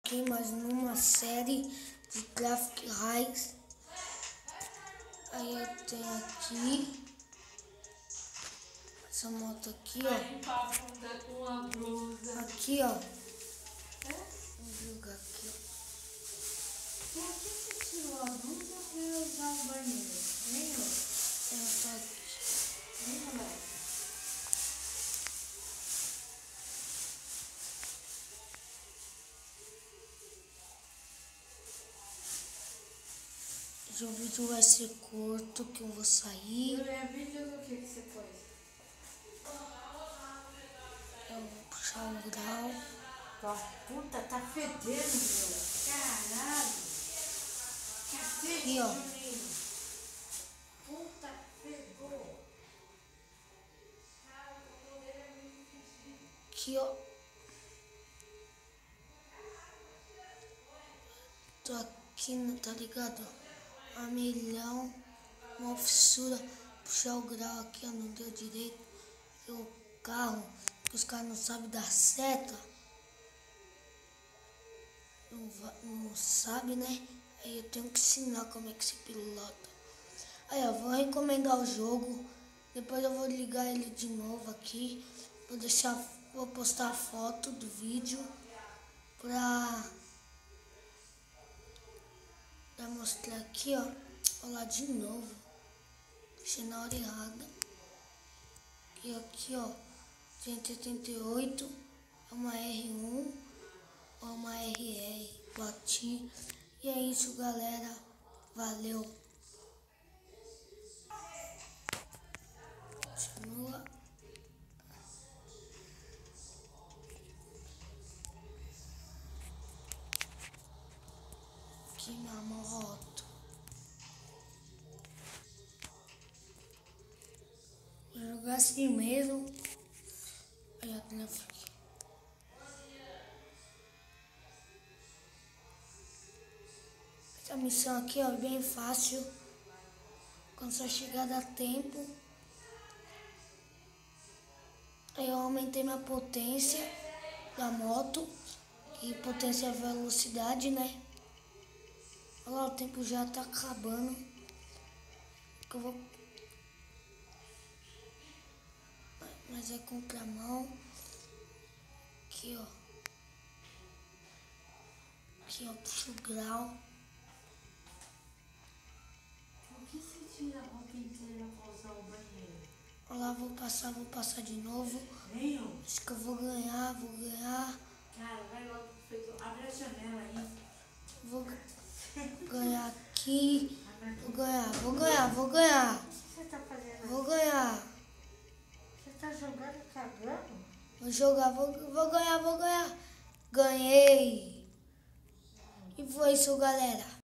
aqui mais numa série de Traffic Highs. Aí eu tenho aqui essa moto aqui, ó. Aqui, ó. Vou jogar aqui, ó. Por que você tirou a blusa pra eu usar o banheiro? Nem eu. Eu tô aqui. Nem moleque. Hoje o vídeo vai ser curto, que eu vou sair. E o vídeo do que você pôs? Eu vou puxar um grau. Tua puta tá fedendo, meu. Caralho. Cacete, Aqui, ó. menino. Puta pegou. Aqui, ó. Tô aqui, tá ligado? A milhão, uma fissura, puxar o grau aqui, ó, não deu direito. E o carro, que os caras não sabem dar seta, não sabe, né? Aí eu tenho que ensinar como é que se pilota. Aí eu vou recomendar o jogo, depois eu vou ligar ele de novo aqui, vou postar a foto do vídeo pra mostrar aqui, ó. Olha lá de novo. Fechei na hora errada. E aqui, ó. 188. É uma R1. É uma RR. Bati. E é isso, galera. Valeu. Continua. Aqui na moto. Vou jogar assim mesmo. Aí a Traffic. Essa missão aqui, ó, é bem fácil. Quando você chegar a tempo. Aí eu aumentei minha potência da moto. E potência é velocidade, né? Olha lá, o tempo já tá acabando. Que eu vou... Mas é contramão. Aqui, ó. Aqui, ó, puxa o grau. Por que você tira a roupa inteira pra usar o banheiro? Olha lá, vou passar de novo. Nem eu. Acho que eu vou ganhar. Cara, vai logo. Abre a janela aí. Vou ganhar aqui. Vou ganhar. O que você tá fazendo? Vou ganhar. Você tá jogando cagando? Vou jogar, vou ganhar. Ganhei. E foi isso, galera.